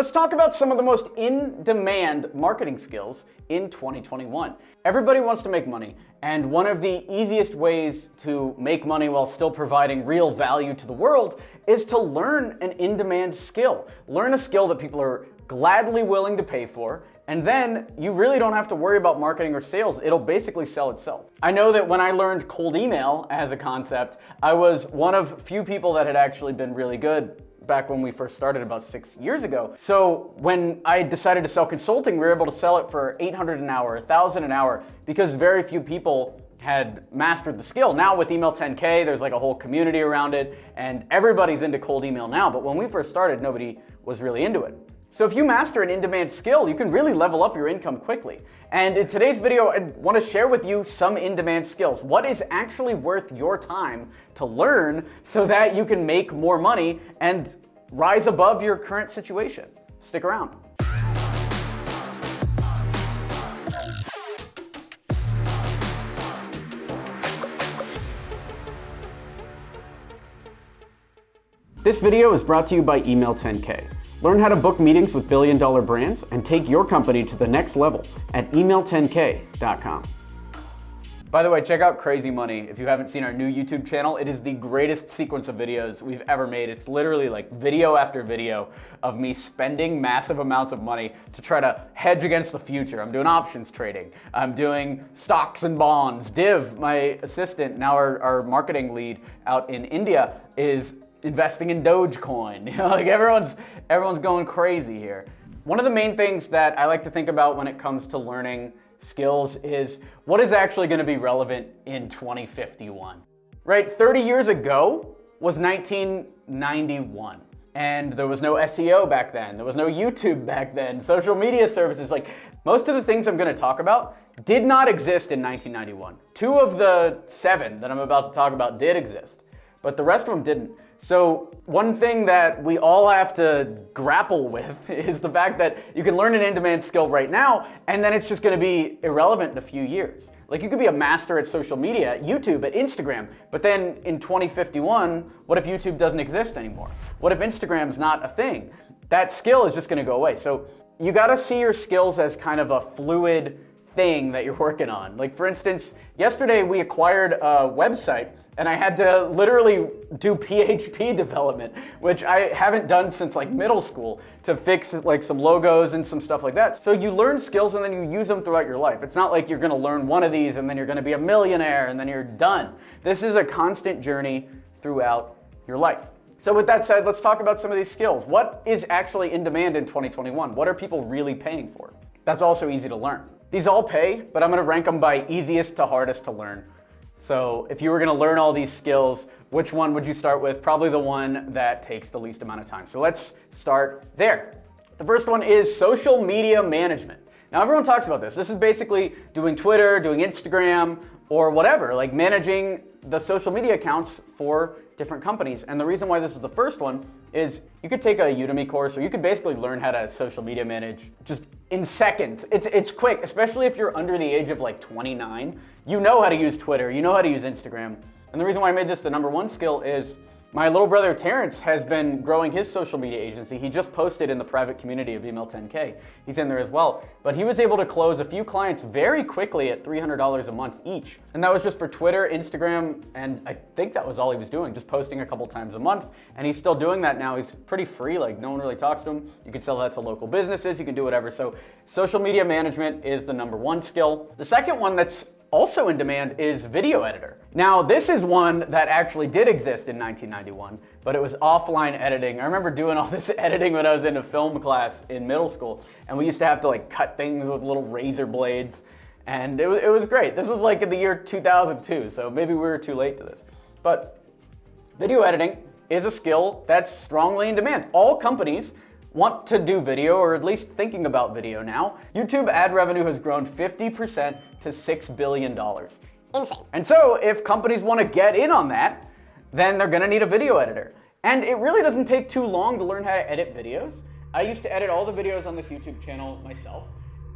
Let's talk about some of the most in-demand marketing skills in 2021. Everybody wants to make money, and one of the easiest ways to make money while still providing real value to the world is to learn an in-demand skill. Learn a skill that people are gladly willing to pay for, and then you really don't have to worry about marketing or sales. It'll basically sell itself. I know that when I learned cold email as a concept, I was one of few people that had actually been really good back when we first started about 6 years ago. So when I decided to sell consulting, we were able to sell it for $800 an hour, $1,000 an hour, because very few people had mastered the skill. Now with Email 10K, there's like a whole community around it, and everybody's into cold email now, but when we first started, nobody was really into it. So if you master an in-demand skill, you can really level up your income quickly. And in today's video, I want to share with you some in-demand skills. What is actually worth your time to learn so that you can make more money and rise above your current situation? Stick around. This video is brought to you by Email 10K. Learn how to book meetings with billion-dollar brands and take your company to the next level at email10k.com. By the way, check out Crazy Money if you haven't seen our new YouTube channel. It is the greatest sequence of videos we've ever made. It's literally like video after video of me spending massive amounts of money to try to hedge against the future. I'm doing options trading. I'm doing stocks and bonds. Div, my assistant, now our marketing lead out in India, is investing in Dogecoin. You know, like everyone's going crazy here. One of the main things that I like to think about when it comes to learning skills is what is actually going to be relevant in 2051. Right? 30 years ago was 1991. And there was no SEO back then. There was no YouTube back then. Social media services, like most of the things I'm going to talk about did not exist in 1991. 2 of the 7 that I'm about to talk about did exist, but the rest of them didn't. So one thing that we all have to grapple with is the fact that you can learn an in-demand skill right now, and then it's just going to be irrelevant in a few years. Like you could be a master at social media, at YouTube, at Instagram, but then in 2051, what if YouTube doesn't exist anymore? What if Instagram's not a thing? That skill is just going to go away. So you got to see your skills as kind of a fluid thing that you're working on. Like for instance, yesterday we acquired a website and I had to literally do PHP development, which I haven't done since like middle school, to fix like some logos and some stuff like that. So you learn skills and then you use them throughout your life. It's not like you're gonna learn one of these and then you're gonna be a millionaire and then you're done. This is a constant journey throughout your life. So with that said, let's talk about some of these skills. What is actually in demand in 2021? What are people really paying for? That's also easy to learn. These all pay, but I'm gonna rank them by easiest to hardest to learn. So if you were gonna learn all these skills, which one would you start with? Probably the one that takes the least amount of time. So let's start there. The first one is social media management. Now everyone talks about this. This is basically doing Twitter, doing Instagram, or whatever, like managing the social media accounts for different companies. And the reason why this is the first one is you could take a Udemy course, or you could basically learn how to social media manage just in seconds. It's quick, especially if you're under the age of like 29. You know how to use Twitter, you know how to use Instagram. And the reason why I made this the #1 skill is my little brother Terrence has been growing his social media agency. He just posted in the private community of Email 10K. He's in there as well. But he was able to close a few clients very quickly at $300 a month each. And that was just for Twitter, Instagram, and I think that was all he was doing, just posting a couple times a month. And he's still doing that now. He's pretty free, like no one really talks to him. You can sell that to local businesses, you can do whatever. So social media management is the #1 skill. The second one that's also in demand is video editor. Now, this is one that actually did exist in 1991, but it was offline editing. I remember doing all this editing when I was in a film class in middle school, and we used to have to like cut things with little razor blades, and it was great. This was like in the year 2002, so maybe we were too late to this. But video editing is a skill that's strongly in demand. All companies want to do video, or at least thinking about video now. YouTube ad revenue has grown 50% to $6 billion. Insane. And so if companies want to get in on that, then they're gonna need a video editor. And it really doesn't take too long to learn how to edit videos. I used to edit all the videos on this YouTube channel myself,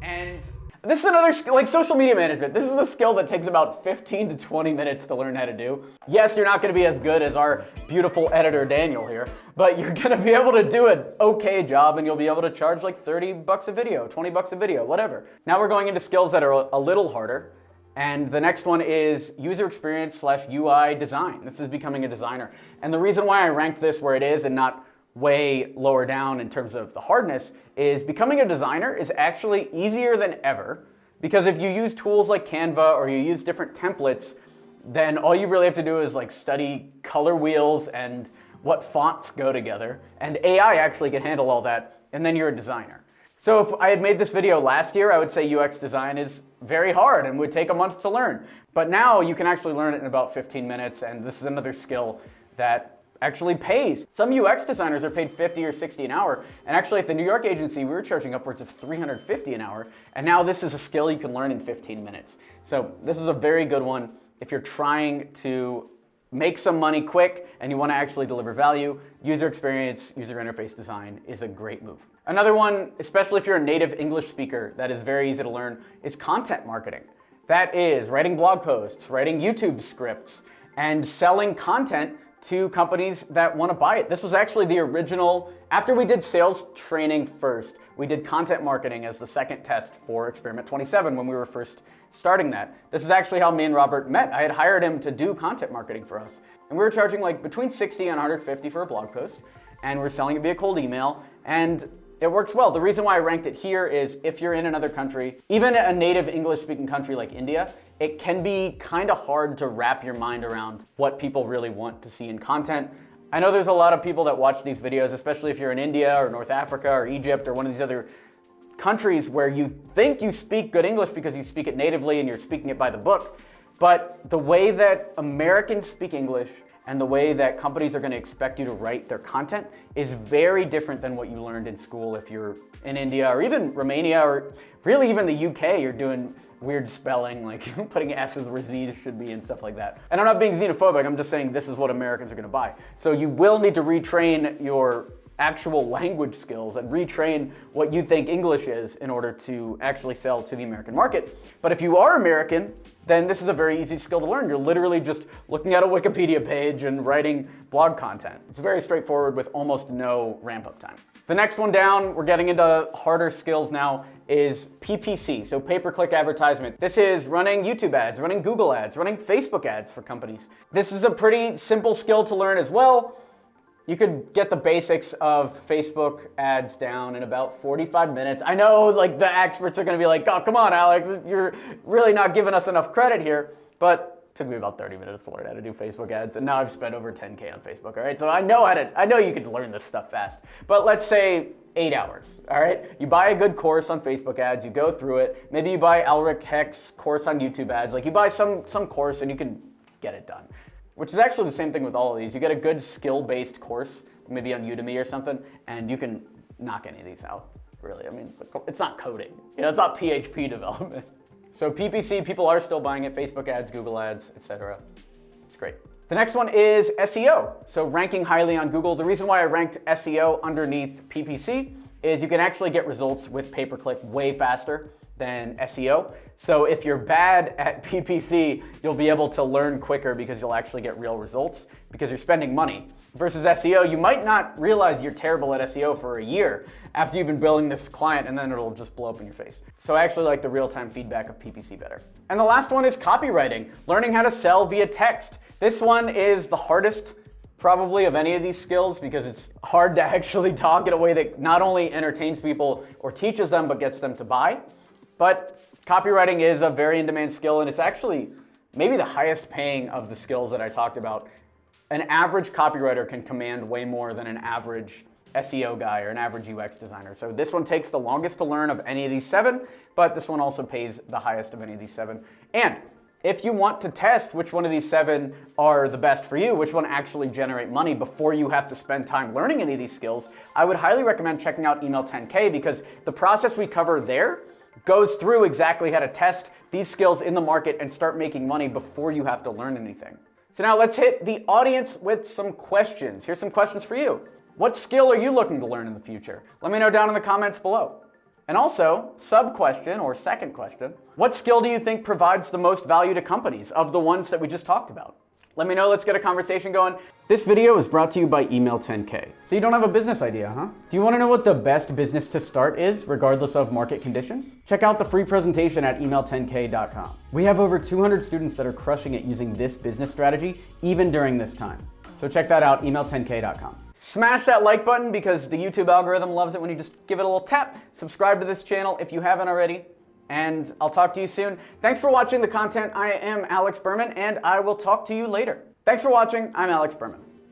and This is another skill, like social media management. This is a skill that takes about 15 to 20 minutes to learn how to do. Yes, you're not gonna be as good as our beautiful editor Daniel here, but you're gonna be able to do an okay job and you'll be able to charge like 30 bucks a video, 20 bucks a video, whatever. Now we're going into skills that are a little harder. And the next one is user experience / UI design. This is becoming a designer. And the reason why I ranked this where it is and not way lower down in terms of the hardness is becoming a designer is actually easier than ever, because if you use tools like Canva or you use different templates, then all you really have to do is like study color wheels and what fonts go together, and AI actually can handle all that, and then you're a designer. So if I had made this video last year, I would say UX design is very hard and would take a month to learn. But now you can actually learn it in about 15 minutes, and this is another skill that actually pays. Some UX designers are paid 50 or 60 an hour, and actually at the New York agency, we were charging upwards of 350 an hour, and now this is a skill you can learn in 15 minutes. So this is a very good one if you're trying to make some money quick and you want to actually deliver value. User experience, user interface design is a great move. Another one, especially if you're a native English speaker, that is very easy to learn, is content marketing. That is writing blog posts, writing YouTube scripts, and selling content to companies that want to buy it. This was actually the original, after we did sales training first, we did content marketing as the second test for Experiment 27 when we were first starting that. This is actually how me and Robert met. I had hired him to do content marketing for us. And we were charging like between 60 and 150 for a blog post, and we're selling it via cold email, and it works well. The reason why I ranked it here is if you're in another country, even a native English-speaking country like India, it can be kind of hard to wrap your mind around what people really want to see in content. I know there's a lot of people that watch these videos, especially if you're in India or North Africa or Egypt or one of these other countries where you think you speak good English because you speak it natively and you're speaking it by the book. But the way that Americans speak English and the way that companies are going to expect you to write their content is very different than what you learned in school if you're in India or even Romania or really even the UK. You're doing weird spelling, like putting S's where Z's should be and stuff like that. And I'm not being xenophobic, I'm just saying this is what Americans are going to buy. So you will need to retrain your actual language skills and retrain what you think English is in order to actually sell to the American market. But if you are American, then this is a very easy skill to learn. You're literally just looking at a Wikipedia page and writing blog content. It's very straightforward with almost no ramp-up time. The next one down, we're getting into harder skills now, is PPC, so pay-per-click advertisement. This is running YouTube ads, running Google ads, running Facebook ads for companies. This is a pretty simple skill to learn as well. You could get the basics of Facebook ads down in about 45 minutes. I know like the experts are gonna be like, oh, come on, Alex, you're really not giving us enough credit here. But it took me about 30 minutes to learn how to do Facebook ads, and now I've spent over 10K on Facebook, all right? So I know you could learn this stuff fast. But let's say 8 hours, all right? You buy a good course on Facebook ads, you go through it. Maybe you buy Alric Heck's course on YouTube ads. Like you buy some course and you can get it done. Which is actually the same thing with all of these. You get a good skill-based course, maybe on Udemy or something, and you can knock any of these out, really. I mean, it's not coding. You know, it's not PHP development. So PPC, people are still buying it, Facebook ads, Google ads, etc. It's great. The next one is SEO. So ranking highly on Google. The reason why I ranked SEO underneath PPC is you can actually get results with pay-per-click way faster than SEO. So if you're bad at PPC, you'll be able to learn quicker because you'll actually get real results because you're spending money. Versus SEO, you might not realize you're terrible at SEO for a year after you've been building this client, and then it'll just blow up in your face. So I actually like the real-time feedback of PPC better. And the last one is copywriting, learning how to sell via text. This one is the hardest probably of any of these skills because it's hard to actually talk in a way that not only entertains people or teaches them, but gets them to buy. But copywriting is a very in-demand skill, and it's actually maybe the highest paying of the skills that I talked about. An average copywriter can command way more than an average SEO guy or an average UX designer. So this one takes the longest to learn of any of these 7, but this one also pays the highest of any of these 7. And if you want to test which one of these 7 are the best for you, which one actually generate money before you have to spend time learning any of these skills, I would highly recommend checking out Email 10K because the process we cover there goes through exactly how to test these skills in the market and start making money before you have to learn anything. So now let's hit the audience with some questions. Here's some questions for you. What skill are you looking to learn in the future? Let me know down in the comments below. And also, sub-question or second question, what skill do you think provides the most value to companies of the ones that we just talked about? Let me know, let's get a conversation going. This video is brought to you by Email 10K. So you don't have a business idea, huh? Do you want to know what the best business to start is, regardless of market conditions? Check out the free presentation at email10k.com. We have over 200 students that are crushing it using this business strategy, even during this time. So check that out, email10k.com. Smash that like button because the YouTube algorithm loves it when you just give it a little tap. Subscribe to this channel if you haven't already. And I'll talk to you soon. Thanks for watching the content. I am Alex Berman, and I will talk to you later. Thanks for watching. I'm Alex Berman.